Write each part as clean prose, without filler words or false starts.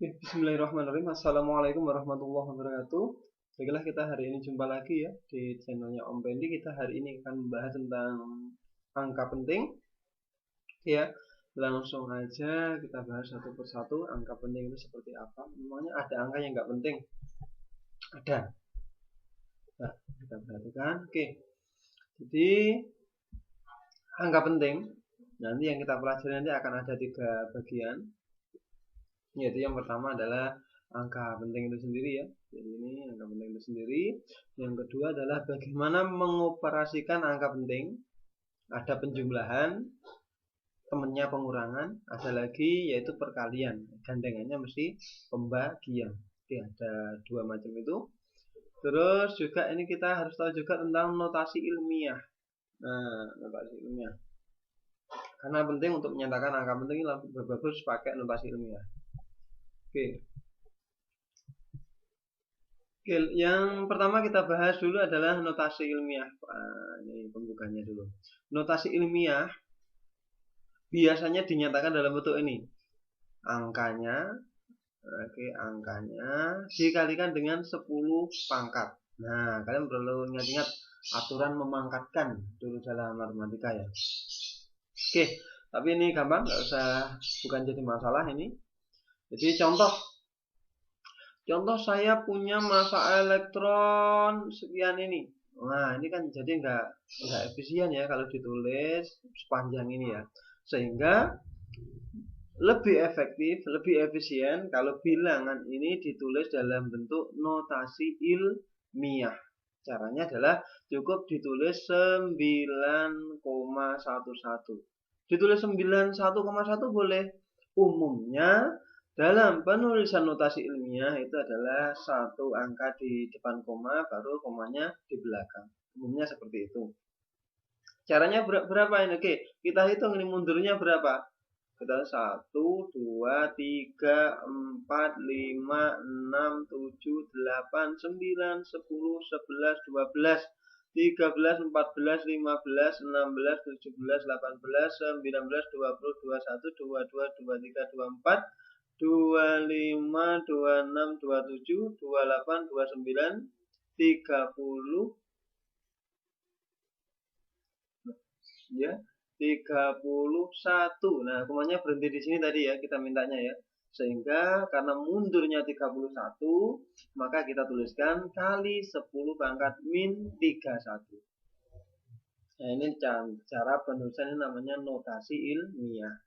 Bismillahirrahmanirrahim. Assalamualaikum warahmatullahi wabarakatuh. Baiklah, kita hari ini jumpa lagi ya di channelnya Om Pendi. Kita hari ini akan membahas tentang angka penting. Ya, langsung aja kita bahas satu persatu. Angka penting itu seperti apa? Memangnya ada angka yang nggak penting? Ada. Nah, kita perhatikan. Oke. Jadi angka penting nanti yang kita pelajari nanti akan ada 3 bagian. Yaitu yang pertama adalah angka penting itu sendiri ya. Jadi ini angka penting itu sendiri. Yang kedua adalah bagaimana mengoperasikan angka penting. Ada penjumlahan, temennya pengurangan, ada lagi yaitu perkalian. Gandengannya mesti pembagian. Oke, ada 2 macam itu. Terus juga ini kita harus tahu juga tentang notasi ilmiah. Nah, notasi ilmiah. Karena penting untuk menyatakan angka penting bagus pakai notasi ilmiah. Oke. Oke, yang pertama kita bahas dulu adalah notasi ilmiah. Ini pembukanya dulu. Notasi ilmiah biasanya dinyatakan dalam bentuk ini. Angkanya, angkanya dikalikan dengan 10 pangkat. Nah, kalian perlu ingat-ingat aturan memangkatkan dulu dalam matematika ya. Oke, tapi ini gampang, nggak usah, bukan jadi masalah ini. Jadi Contoh saya punya massa elektron sekian ini. Nah, ini kan jadi nggak efisien ya kalau ditulis sepanjang ini ya. Sehingga lebih efektif, lebih efisien kalau bilangan ini ditulis dalam bentuk notasi ilmiah. Caranya adalah cukup ditulis 9,11. Ditulis 91,1 boleh. Umumnya dalam penulisan notasi ilmiah itu adalah satu angka di depan koma, baru komanya di belakang. Umumnya seperti itu. Caranya berapa ini? Oke, kita hitung ini mundurnya berapa. Kita 1, 2, 3, 4, 5, 6, 7, 8, 9, 10, 11, 12, 13, 14, 15, 16, 17, 18, 19, 20, 21, 22, 23, 24, 25, 26, 27, 28, 29, 30 ya, 31. Nah, komanya berhenti di sini tadi ya, kita mintanya ya. Sehingga karena mundurnya 31, maka kita tuliskan kali 10 pangkat min 31. Nah, ini cara penulisan namanya notasi ilmiah.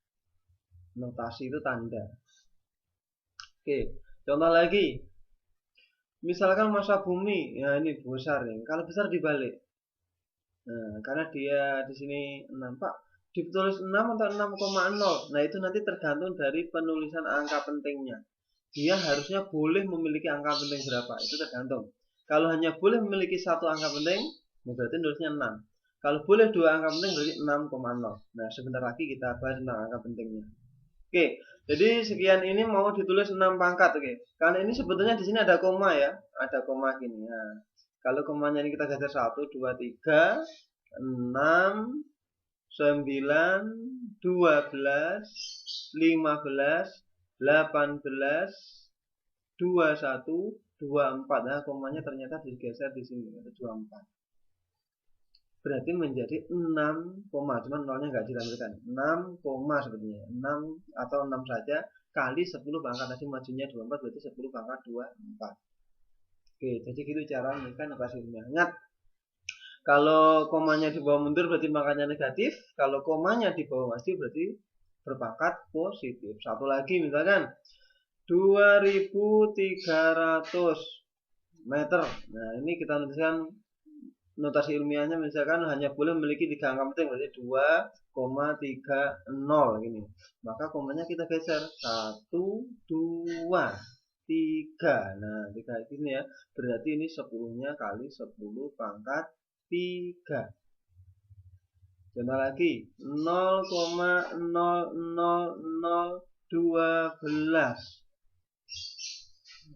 Notasi itu tanda. Oke, contoh lagi. Misalkan massa bumi, ya ini besar nih. Kalau besar dibalik. Nah, karena dia di sini 6, Pak. Ditulis 6 atau 6,0. Nah, itu nanti tergantung dari penulisan angka pentingnya. Dia harusnya boleh memiliki angka penting berapa, itu tergantung. Kalau hanya boleh memiliki satu angka penting, berarti nulisnya 6. Kalau boleh dua angka penting berarti 6,0. Nah, sebentar lagi kita bahas tentang angka pentingnya. Oke, jadi sekian ini mau ditulis 6 pangkat, oke. Karena ini sebetulnya di sini ada koma ya, ada koma gini. Nah, kalau komanya ini kita geser 1, 2, 3, 6, 9, 12, 15, 18, 21, 24. Nah, komanya ternyata digeser di sini, ada 24. Berarti menjadi 6, cuman nolnya nggak ditampilkan. 6, sebetulnya 6 atau 6 saja kali 10 pangkat tadi majunya 24 berarti 10 pangkat 24. Oke, jadi gitu cara menemukan notasi ilmiah. Ingat, kalau komanya di bawah mundur berarti makanya negatif, kalau komanya di bawah maju berarti berpangkat positif. Satu lagi misalkan 2300 meter. Nah, ini kita tuliskan notasi ilmiahnya misalkan hanya boleh memiliki 3 angka penting berarti 2,30 gini. Maka komanya kita geser 1, 2, 3. Nah, 3 ini ya. Berarti ini 10-nya kali 10 pangkat 3. Contoh lagi 0,00012.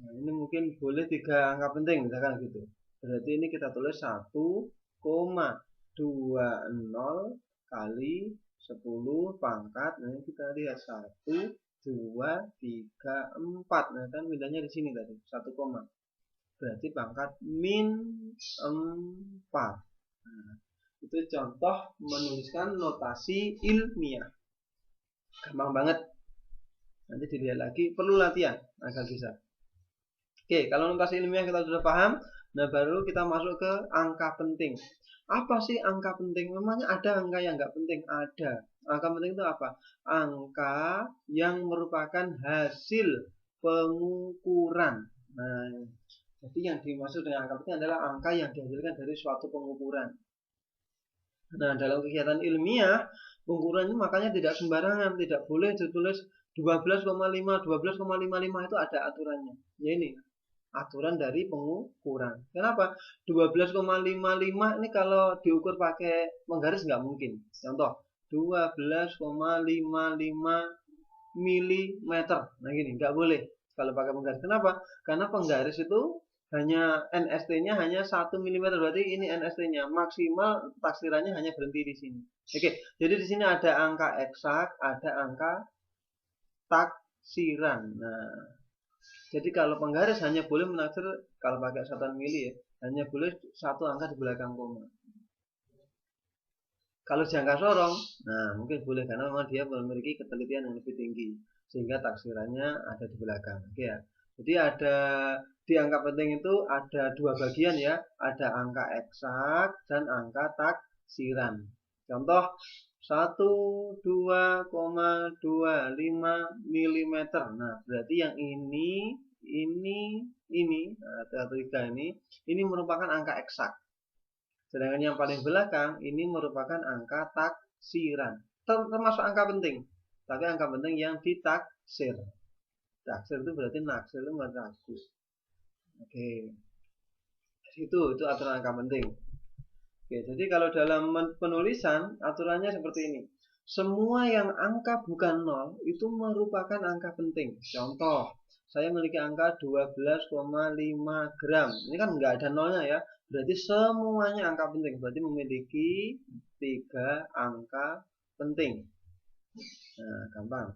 Nah, ini mungkin boleh 3 angka penting misalkan gitu. Berarti ini kita tulis 1,20 kali 10 pangkat. Nah, ini kita lihat 1, 2, 3, 4. Nah, kan mindanya di sini tadi, 1 koma. Berarti pangkat min 4. Nah, itu contoh menuliskan notasi ilmiah. Gampang banget. Nanti dilihat lagi, perlu latihan agar bisa. Oke, kalau notasi ilmiah kita sudah paham, nah baru kita masuk ke angka penting. Apa sih angka penting? Memangnya ada angka yang nggak penting? Ada. Angka penting itu apa? Angka yang merupakan hasil pengukuran. Nah, jadi yang dimaksud dengan angka penting adalah angka yang dihasilkan dari suatu pengukuran. Nah, dalam kegiatan ilmiah, pengukurannya makanya tidak sembarangan, tidak boleh ditulis 12,5, 12,55 itu ada aturannya. Ya ini, aturan dari pengukuran. Kenapa? 12,55 ini kalau diukur pakai penggaris nggak mungkin. Contoh, 12,55 mm. Nah gini, nggak boleh kalau pakai penggaris. Kenapa? Karena penggaris itu hanya NST-nya hanya 1 mm, berarti ini NST-nya maksimal taksirannya hanya berhenti di sini. Oke, jadi di sini ada angka eksak, ada angka taksiran. Nah, jadi kalau penggaris hanya boleh menaksir kalau pakai satuan mili ya, hanya boleh satu angka di belakang koma. Kalau jangka sorong, nah mungkin boleh karena memang dia memiliki ketelitian yang lebih tinggi sehingga taksirannya ada di belakang. Oke ya. Jadi ada di angka penting itu ada dua bagian ya, ada angka eksak dan angka taksiran. Contoh 12,25 mm. Nah, berarti yang ini, atau 3 ini merupakan angka eksak. Sedangkan yang paling belakang ini merupakan angka taksiran. Termasuk angka penting, tapi angka penting yang ditaksir. Taksir itu berarti naksir itu ragu. Oke. Itu aturan angka penting. Oke, jadi kalau dalam penulisan aturannya seperti ini. Semua yang angka bukan 0 itu merupakan angka penting. Contoh, saya memiliki angka 12,5 gram. Ini kan nggak ada nolnya ya. Berarti semuanya angka penting. Berarti memiliki 3 angka penting. Nah, gampang.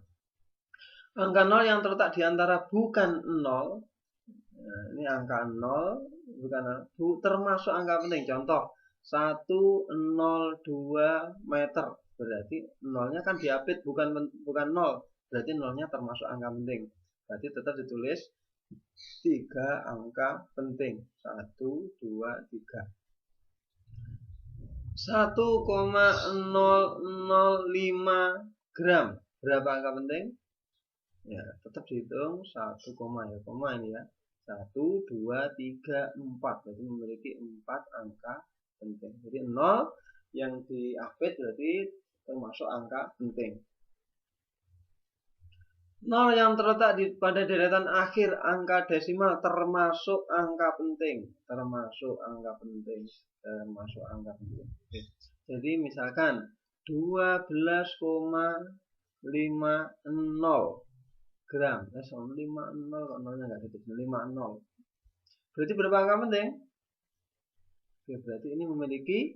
Angka 0 yang terletak di antara bukan 0. Nah, ini angka 0 bukan 0, termasuk angka penting. Contoh 102 meter. Berarti nolnya kan diapit bukan 0. Berarti nolnya termasuk angka penting. Berarti tetap ditulis 3 angka penting. 1, 2, 3. 1,005 gram. Berapa angka penting? Ya, tetap dihitung 1 koma ya. Koma ini ya. 1, 2, 3, 4. Berarti memiliki 4 angka penting. Jadi 0 yang diapit berarti termasuk angka penting. 0 yang terletak pada deretan akhir angka desimal termasuk angka penting. Termasuk angka penting. Oke. Jadi misalkan 12,50 gram. 50 kok nolnya nggak gitu. 50. Berarti berapa angka penting? Oke, berarti ini memiliki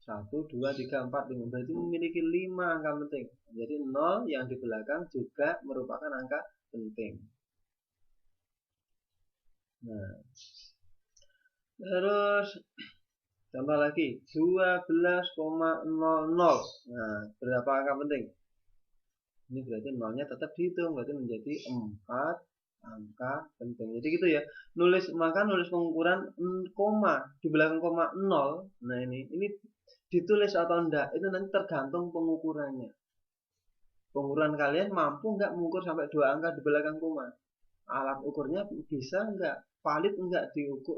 1, 2, 3, 4, 5. Berarti memiliki 5 angka penting. Jadi 0 yang di belakang juga merupakan angka penting. Nah, terus contoh lagi 12,00. Nah, berapa angka penting? Ini berarti nolnya tetap dihitung, berarti menjadi 4 angka penting. Jadi gitu ya. Nulis pengukuran koma di belakang koma 0. Nah, ini ditulis atau enggak itu nanti tergantung pengukurannya. Pengukuran kalian mampu enggak mengukur sampai 2 angka di belakang koma? Alat ukurnya bisa enggak? Valid enggak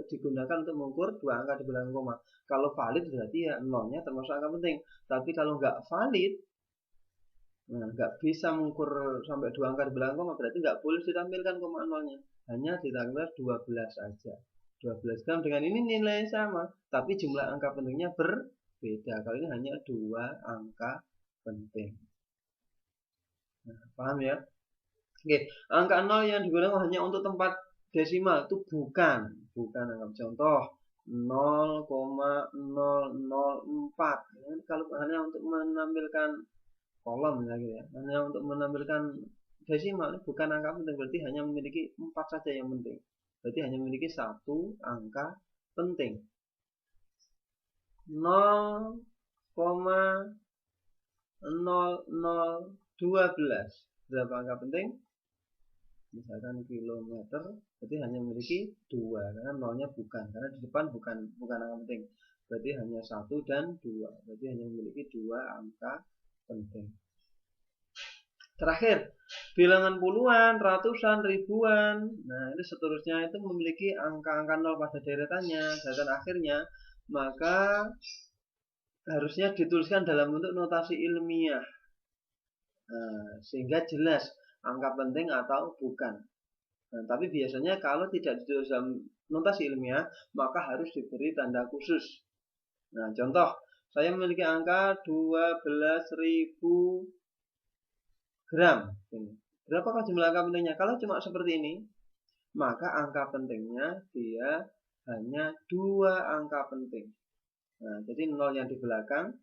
digunakan untuk mengukur 2 angka di belakang koma? Kalau valid berarti ya nolnya termasuk angka penting. Tapi kalau enggak valid, nah, nggak bisa mengukur sampai 2 angka di belakang koma, berarti nggak boleh ditampilkan koma nolnya. Hanya ditampilkan 12 saja. 12 gram dengan ini nilai sama, tapi jumlah angka pentingnya berbeda. Kalau ini hanya 2 angka penting. Nah, paham ya? Oke, angka 0 yang digunakan hanya untuk tempat desimal itu bukan angka. Contoh 0,004. Kalau hanya untuk menampilkan kolom lagi ya, hanya untuk menampilkan desimal, ini bukan angka penting, berarti hanya memiliki 4 saja yang penting. Berarti hanya memiliki 1 angka penting. 0,0012. Berapa angka penting? Misalkan kilometer, berarti hanya memiliki 2 karena nolnya bukan, karena di depan bukan angka penting. Berarti hanya 1 dan 2. Berarti hanya memiliki 2 angka penting. Terakhir, bilangan puluhan, ratusan, ribuan. Nah, ini seterusnya itu memiliki angka-angka nol pada deretannya, deretan akhirnya, maka harusnya dituliskan dalam bentuk notasi ilmiah. Nah, sehingga jelas angka penting atau bukan. Nah, tapi biasanya kalau tidak ditulis dalam notasi ilmiah, maka harus diberi tanda khusus. Nah, contoh, saya memiliki angka 12.000 gram. Berapakah jumlah angka pentingnya? Kalau cuma seperti ini, maka angka pentingnya dia hanya 2 angka penting. Nah, jadi 0 yang di belakang,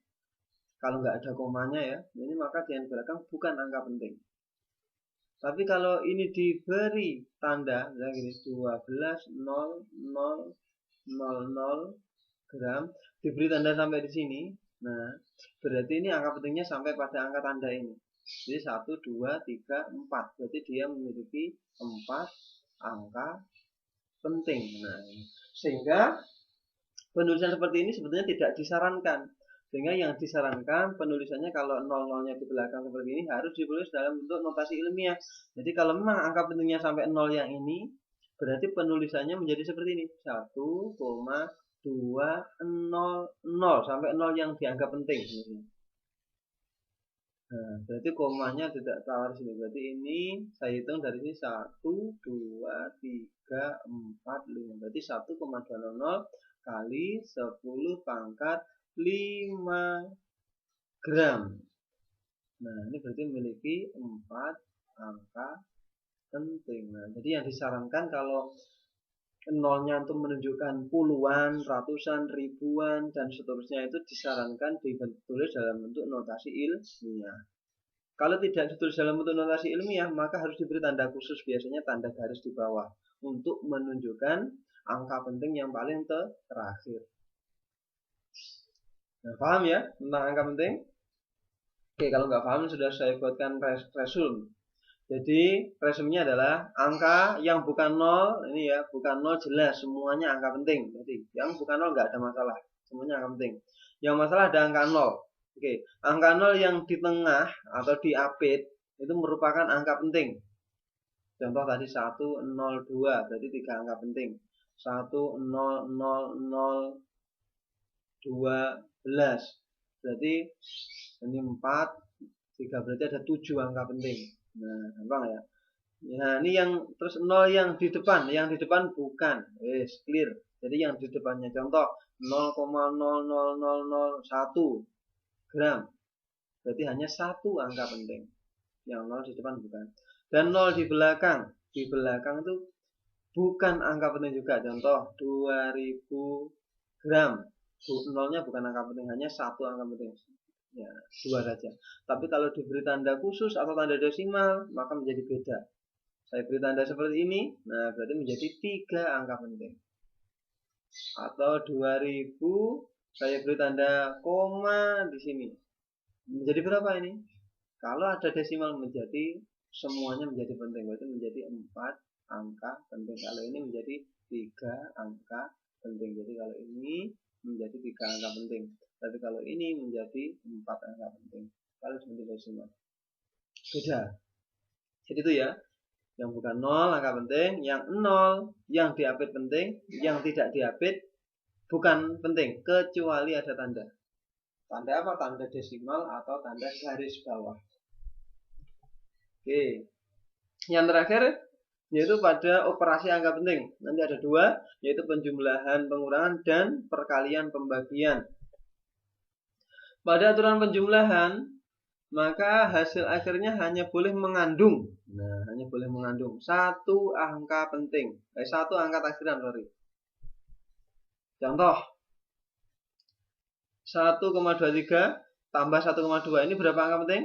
kalau nggak ada komanya ya, ini maka yang di belakang bukan angka penting. Tapi kalau ini diberi tanda, misalnya gini, 12.0000 gram, diberi tanda sampai di sini, nah berarti ini angka pentingnya sampai pada angka tanda ini. Jadi 1, 2, 3, 4. Berarti dia memiliki 4 angka penting. Nah, sehingga penulisan seperti ini sebetulnya tidak disarankan. Sehingga yang disarankan penulisannya kalau 0-0-nya di belakang seperti ini harus ditulis dalam bentuk notasi ilmiah. Jadi kalau memang angka pentingnya sampai 0 yang ini, berarti penulisannya menjadi seperti ini. 1,200 sampai 0 yang dianggap penting. Nah, berarti komanya tidak tawar sini. Berarti ini saya hitung dari sini 1, 2, 3, 4, 5. Berarti 1,200 kali 10 pangkat 5 gram. Nah, ini berarti memiliki 4 angka penting. Nah, jadi yang disarankan kalau nolnya untuk menunjukkan puluhan, ratusan, ribuan, dan seterusnya itu disarankan ditulis dalam bentuk notasi ilmiah. Kalau tidak ditulis dalam bentuk notasi ilmiah, maka harus diberi tanda khusus, biasanya tanda garis di bawah, untuk menunjukkan angka penting yang paling terakhir. Nah, paham ya tentang angka penting? Oke, kalau nggak paham sudah saya buatkan resume. Jadi resumenya adalah angka yang bukan 0, ini ya, bukan 0 jelas, semuanya angka penting. Berarti yang bukan 0 nggak ada masalah, semuanya angka penting. Yang masalah ada angka 0. Oke, angka 0 yang di tengah atau di apit itu merupakan angka penting. Contoh tadi 102, berarti 3 angka penting. 1000012, berarti ini 4, 3, berarti ada 7 angka penting. Nah, gampang ya. Nah, ini yang terus 0 yang di depan bukan. Clear. Jadi yang di depannya contoh 0,00001 gram. Berarti hanya 1 angka penting. Yang 0 di depan bukan. Dan 0 di belakang itu bukan angka penting juga. Contoh 2000 gram. 0-nya bukan angka penting, hanya 1 angka penting. Ya, 2 saja. Tapi kalau diberi tanda khusus atau tanda desimal, maka menjadi beda. Saya beri tanda seperti ini, nah berarti menjadi 3 angka penting. Atau 2000, saya beri tanda koma di sini. Menjadi berapa ini? Kalau ada desimal menjadi semuanya menjadi penting, berarti menjadi 4 angka penting. Kalau ini menjadi 3 angka penting. Jadi kalau ini menjadi 3 angka penting. Tapi kalau ini menjadi 4 angka penting. Kalau seperti desimal. Beda. Jadi itu ya. Yang bukan 0 angka penting, yang 0 yang diapit penting, yang tidak diapit bukan penting kecuali ada tanda. Tanda apa? Tanda desimal atau tanda garis bawah. Oke. Yang terakhir yaitu pada operasi angka penting. Nanti ada 2, yaitu penjumlahan, pengurangan, dan perkalian pembagian. Pada aturan penjumlahan, maka hasil akhirnya hanya boleh mengandung. Nah, hanya boleh mengandung 1 angka penting. 1 angka takdiran, sorry. Contoh 1,23 tambah 1,2. Ini berapa angka penting?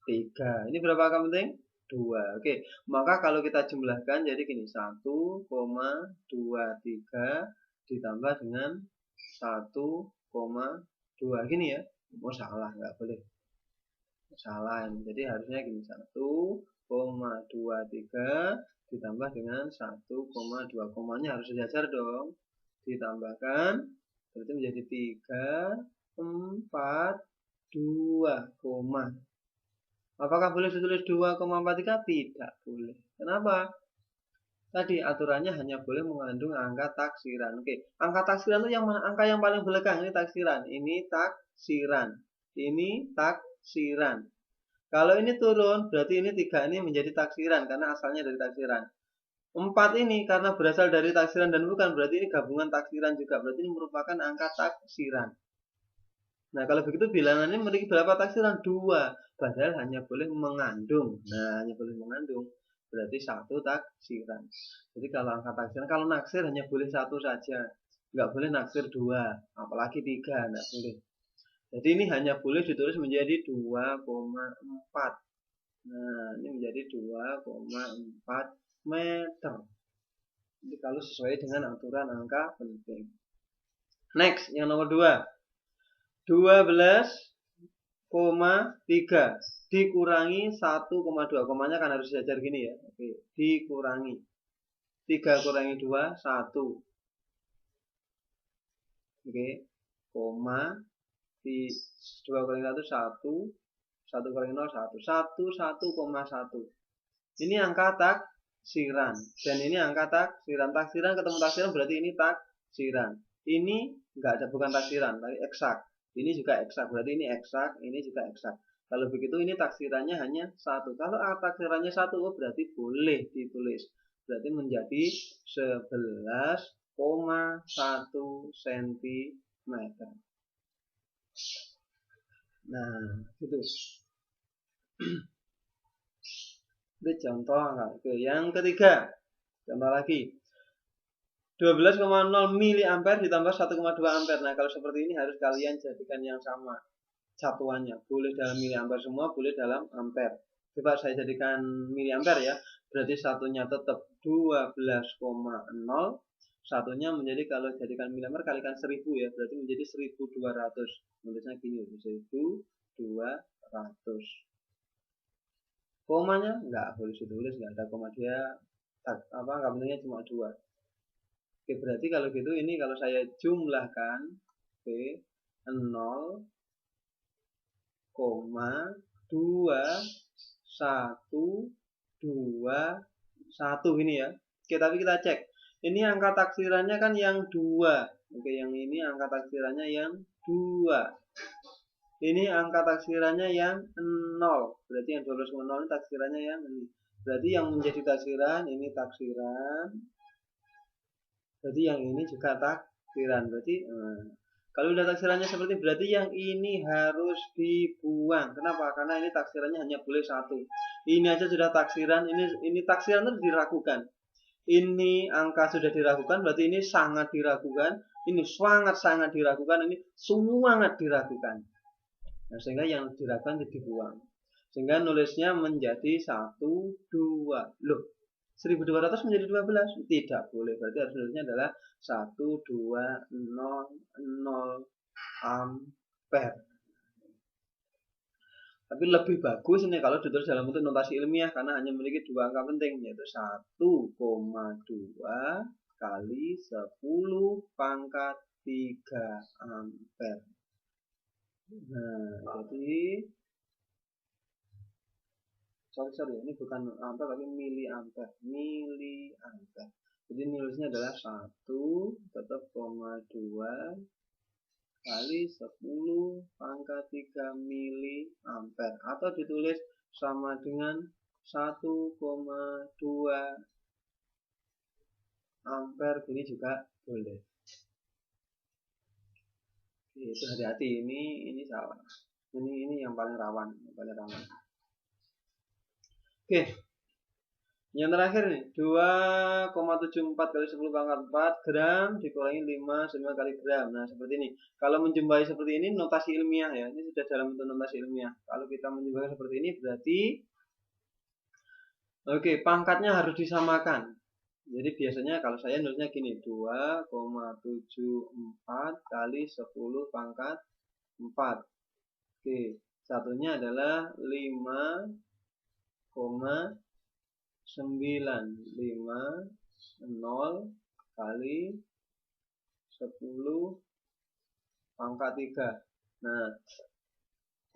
3. Ini berapa angka penting? 2. Oke, maka kalau kita jumlahkan jadi gini, 1,23 ditambah dengan 1,2 gini ya. Oh salah, nggak boleh. Salah ini. Jadi harusnya gini, 1,23 ditambah dengan 1,2. Komanya harus sejajar dong. Ditambahkan, berarti menjadi 3, 4, 2, koma. Apakah boleh ditulis 2,43? Tidak boleh. Kenapa? Tadi aturannya hanya boleh mengandung angka taksiran. Oke, angka taksiran itu yang mana? Angka yang paling belakang ini taksiran. Ini taksiran. Ini taksiran. Kalau ini turun, berarti ini 3 ini menjadi taksiran karena asalnya dari taksiran. 4 ini karena berasal dari taksiran dan bukan, berarti ini gabungan taksiran juga. Berarti ini merupakan angka taksiran. Nah, kalau begitu bilangannya memiliki berapa taksiran? 2. Padahal hanya boleh mengandung. Nah, hanya boleh mengandung. Berarti 1 taksiran. Jadi kalau angka taksiran, kalau naksir hanya boleh 1 saja. Nggak boleh naksir 2. Apalagi 3, nggak boleh. Jadi ini hanya boleh ditulis menjadi 2,4. Nah, ini menjadi 2,4 meter. Jadi kalau sesuai dengan aturan angka penting. Next, yang nomor 2. 12,3 dikurangi 1,2. Komanya kan harus sejajar gini ya. Oke, dikurangi 3 kurangi 2, 1. Oke, koma 2 kurangi 1, 1. 1 kurangi 0, 1. 1,1. Ini angka taksiran. Dan ini angka taksiran. Taksiran ketemu taksiran berarti ini taksiran. Ini enggak ada, bukan taksiran, tapi eksak. Ini juga eksak, berarti ini eksak, ini juga eksak. Kalau begitu ini taksirannya hanya 1. Kalau taksirannya 1, berarti boleh ditulis. Berarti menjadi 11,1 cm. Nah, gitu. Itu contoh. Oke, yang ketiga. Contoh lagi. 12,0 mA ditambah 1,2 ampere. Nah, kalau seperti ini harus kalian jadikan yang sama satuannya. Boleh dalam miliampere semua, boleh dalam ampere. Coba saya jadikan miliampere ya. Berarti satunya tetap 12,0. Satunya menjadi, kalau jadikan miliampere kalikan 1000 ya. Berarti menjadi 1200. Nulisnya gini, 1200. Komanya nggak boleh ditulis, nggak ada koma, dia nggak pentingnya cuma 2. Oke, berarti kalau gitu ini kalau saya jumlahkan, oke, 0,2 1 2 1 ini ya. Oke, tapi kita cek. Ini angka taksirannya kan yang 2. Oke, yang ini angka taksirannya yang 2. Ini angka taksirannya yang 0. Berarti yang 12,0 ini taksirannya yang ini. Berarti yang menjadi taksiran ini taksiran. Berarti yang ini juga taksiran. Berarti kalau udah taksirannya seperti, berarti yang ini harus dibuang. Kenapa? Karena ini taksirannya hanya boleh 1. Ini aja sudah taksiran, ini taksiran itu diragukan. Ini angka sudah diragukan, berarti ini sangat diragukan. Ini sangat diragukan, ini sangat diragukan. Nah, sehingga yang diragukan dibuang. Sehingga nulisnya menjadi 1, 2. Loh, 1200 menjadi 12? Tidak boleh. Berarti harus nulisnya adalah 1200 ampere. Tapi lebih bagus ini kalau ditulis dalam bentuk notasi ilmiah, karena hanya memiliki 2 angka penting, yaitu 1,2 kali 10 pangkat 3 ampere. Nah, jadi sorry, ini bukan ampere tapi miliampere. Jadi nulisnya adalah 1 tetap 2 kali 10 pangkat 3 miliampere, atau ditulis sama dengan 1,2 ampere, ini juga boleh. Itu hati-hati, ini salah. Ini yang paling rawan, Oke. Yang terakhir nih, 2,74 kali 10 pangkat 4 gram dikurangi 5 kali gram. Nah, seperti ini. Kalau menjumpai seperti ini notasi ilmiah ya. Ini sudah dalam bentuk notasi ilmiah. Kalau kita menjumpai seperti ini berarti Oke, pangkatnya harus disamakan. Jadi biasanya kalau saya nulisnya gini, 2,74 kali 10 pangkat 4. Oke, satunya adalah 5,950 kali 10 pangkat 3. Nah,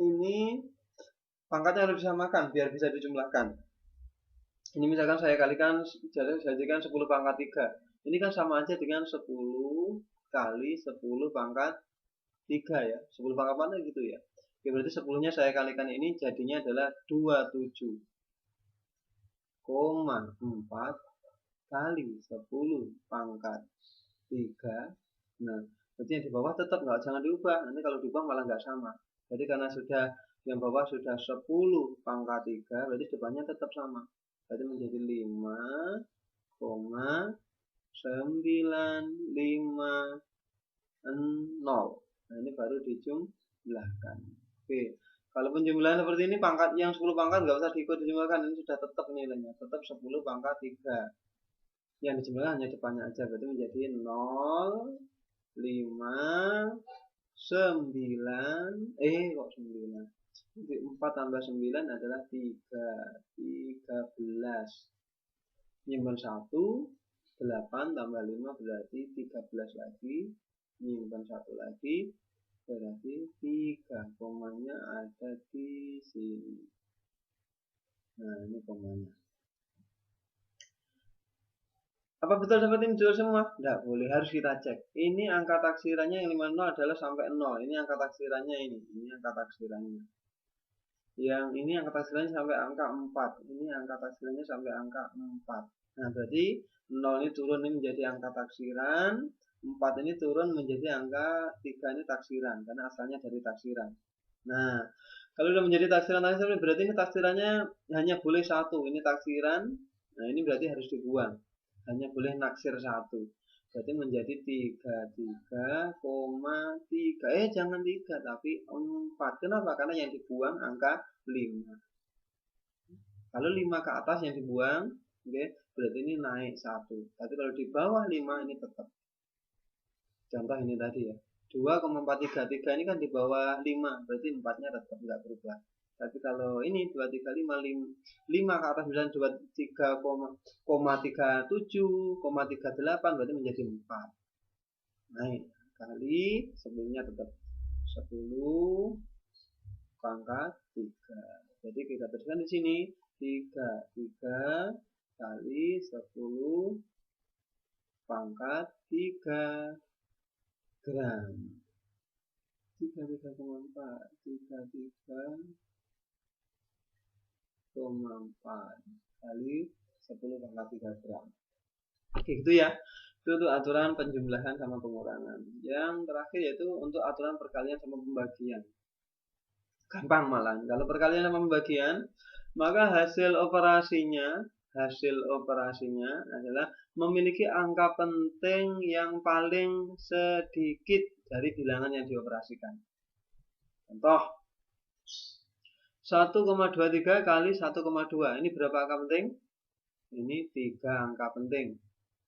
ini pangkatnya harus disamakan biar bisa dijumlahkan. Ini misalkan saya kalikan, jadikan 10 pangkat 3. Ini kan sama aja dengan 10 kali 10 pangkat 3 ya. 10 pangkat mana gitu ya. Oke, berarti 10-nya saya kalikan ini jadinya adalah 27,4 kali 10 pangkat 3. Nah, berarti yang di bawah tetap jangan diubah. Nanti kalau diubah malah nggak sama. Jadi karena sudah yang bawah sudah 10 pangkat 3, berarti depannya tetap sama. Berarti menjadi 5,950. Nah, ini baru dijumlahkan. Oke. Kalau penjumlahan seperti ini, pangkat yang 10 pangkat nggak usah diikut dijumlahkan. Ini sudah tetap nilainya. Tetap 10 pangkat 3. Yang dijumlahkan hanya depannya aja. Berarti menjadi 0,59. Kok 9? 4 tambah 9 adalah 13. Nyimpen 1, 8 tambah 5 berarti 13 lagi. Nyimpen 1 lagi berarti 3. Komanya ada di sini. Nah, ini komanya. Apa betul seperti ini jujur semua? Tidak boleh, harus kita cek. Ini angka taksirannya yang 50 adalah sampai 0. Ini angka taksirannya ini. Ini angka taksirannya. Yang ini angka taksirannya sampai angka 4. Ini angka taksirannya sampai angka 4. Nah, berarti 0 ini turun ini menjadi angka taksiran. 4 ini turun menjadi angka 3 ini taksiran. Karena asalnya dari taksiran. Nah, kalau sudah menjadi taksiran berarti ini taksirannya hanya boleh 1. Ini taksiran. Nah, ini berarti harus dibuang. Hanya boleh naksir 1. Berarti menjadi 33,3. Jangan 3 tapi 4. Kenapa? Karena yang dibuang angka 5. Kalau 5 ke atas yang dibuang, oke, berarti ini naik 1. Tapi kalau di bawah 5 ini tetap. Contoh ini tadi ya. 2,433 ini kan di bawah 5. Berarti 4-nya tetap nggak berubah. Tapi kalau ini 235 5 ke atas misalnya 23,37,38 berarti menjadi 4. Naik kali sebelumnya tetap 10 pangkat 3. Jadi kita tuliskan di sini 3 kali 10 pangkat 3 gram. 33,4 kali 10 pangkat 3 gram. Oke, gitu ya. Itu untuk aturan penjumlahan sama pengurangan. Yang terakhir yaitu untuk aturan perkalian sama pembagian. Gampang malah. Kalau perkalian sama pembagian, maka hasil operasinya adalah memiliki angka penting yang paling sedikit dari bilangan yang dioperasikan. Contoh 1,23 kali 1,2. Ini berapa angka penting? Ini 3 angka penting.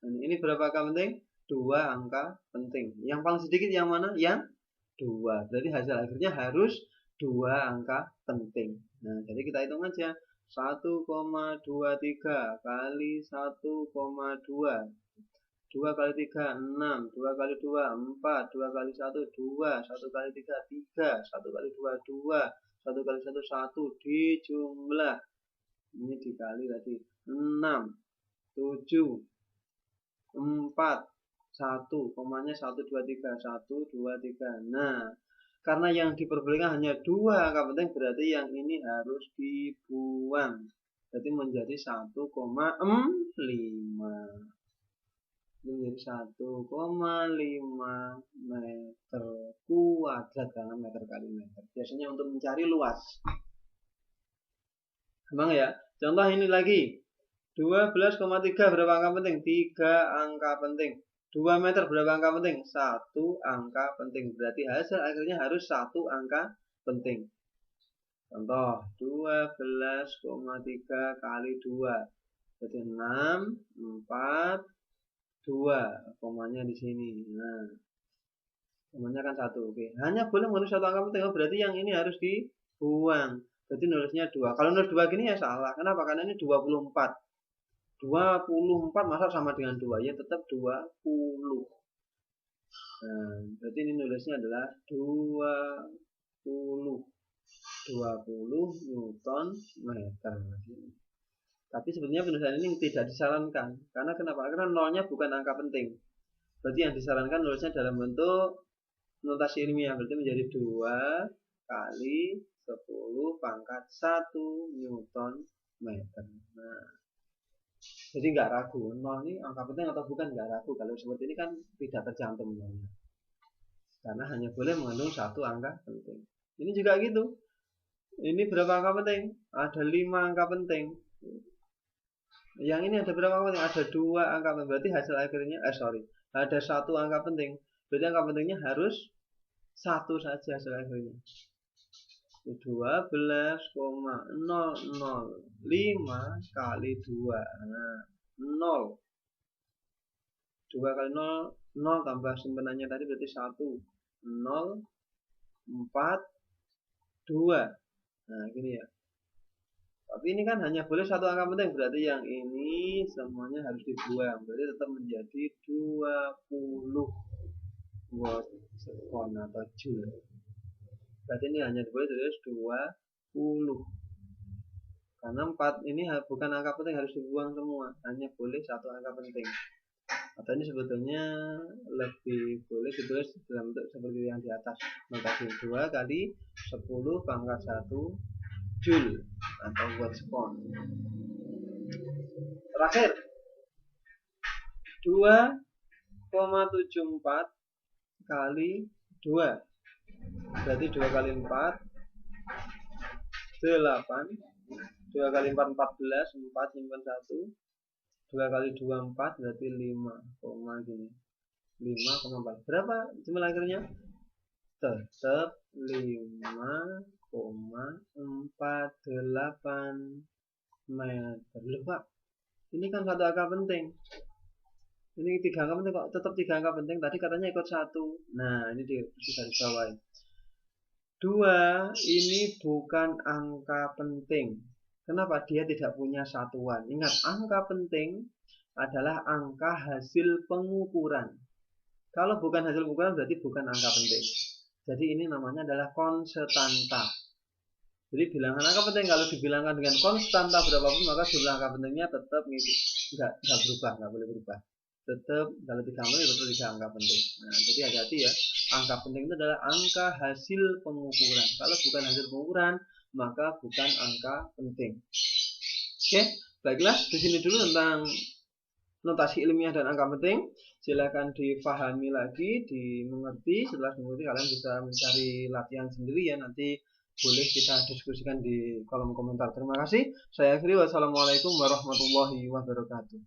Dan ini berapa angka penting? 2 angka penting. Yang paling sedikit yang mana? Yang 2. Berarti hasil akhirnya harus 2 angka penting. Nah, jadi kita hitung aja. 1,23 kali 1,2. 2 kali 3, 6. 2 kali 2, 4. 2 kali 1, 2. 1 kali 3, 3. 1 kali 2, 2. 1 kali 1, 1. Dijumlah. Ini dikali tadi. 6, 7, 4, 1. Komanya 1, 2, 3. 1, 2, 3. Nah, karena yang diperbolehkan hanya 2 angka penting, berarti yang ini harus dibuang. Berarti menjadi 1,5. Ini menjadi 1,5 meter kuadrat karena meter kali meter. Biasanya untuk mencari luas. Gampang ya? Contoh ini lagi. 12,3 berapa angka penting? 3 angka penting. 2 meter berapa angka penting? 1 angka penting. Berarti hasil akhirnya harus 1 angka penting. Contoh 12,3 kali 2. Jadi 6, 4, 2. Komanya di sini. Nah, komanya kan 1. Oke. Hanya boleh mengandung satu angka penting. Berarti yang ini harus dibuang. Berarti nulisnya 2. Kalau nulis 2 gini ya salah. Kenapa? Karena ini 24. 24 masa sama dengan 2? Ya tetap 20. Nah, berarti ini nulisnya adalah 20 Newton meter. Tapi sebenarnya penulisan ini tidak disarankan. Karena kenapa? Karena nolnya bukan angka penting. Berarti yang disarankan nulisnya dalam bentuk notasi ilmiah. Berarti menjadi 2 kali 10 pangkat 1 Newton meter. Nah, jadi nggak ragu. Nol ini angka penting atau bukan nggak ragu. Kalau seperti ini kan tidak tercantum nolnya. Karena hanya boleh mengandung satu angka penting. Ini juga gitu. Ini berapa angka penting? Ada 5 angka penting. Yang ini ada berapa angka penting? Ada 2 angka penting. Berarti hasil akhirnya, ada 1 angka penting. Berarti angka pentingnya harus 1 saja hasil akhirnya. 12,005 kali 2. Nah, 0. 2 kali 0, 0 tambah simpenannya tadi berarti 1. 0, 4, 2. Nah, gini ya. Tapi ini kan hanya boleh satu angka penting. Berarti yang ini semuanya harus dibuang. Berarti tetap menjadi 20 watt sekon atau joule. Berarti ini hanya boleh tulis 20. Karena 4 ini bukan angka penting, harus dibuang semua. Hanya boleh satu angka penting. Atau ini sebetulnya lebih boleh ditulis dalam bentuk seperti yang di atas. Notasi 2 kali 10 pangkat 1 joule atau watt sekon. Terakhir 2,74 kali 2. Berarti 2 kali 4 8. 2 kali 4 14. 4 simpan 1. 2 kali 2 4 berarti 5, gini. 5,4. Berapa jumlah akhirnya? Tetap 5,48 meter. Loh Pak, ini kan satu angka penting. Ini 3 angka penting kok tetap 3 angka penting. Tadi katanya ikut 1. Nah, ini di garis bawah. 2 ini bukan angka penting. Kenapa? Dia tidak punya satuan. Ingat, angka penting adalah angka hasil pengukuran. Kalau bukan hasil pengukuran berarti bukan angka penting. Jadi ini namanya adalah konstanta. Jadi bilangan angka penting kalau dibilangkan dengan konstanta berapapun maka jumlah angka pentingnya tetap nggak berubah, nggak boleh berubah. Tetap kalau 3 angka tetap 3 angka penting. Nah, jadi hati-hati ya. Angka penting itu adalah angka hasil pengukuran. Kalau bukan hasil pengukuran maka bukan angka penting. Oke, baiklah di sini dulu tentang notasi ilmiah dan angka penting. Silakan difahami lagi, dimengerti. Setelah dimengerti kalian bisa mencari latihan sendiri ya. Nanti boleh kita diskusikan di kolom komentar. Terima kasih. Saya akhiri. Wassalamualaikum warahmatullahi wabarakatuh.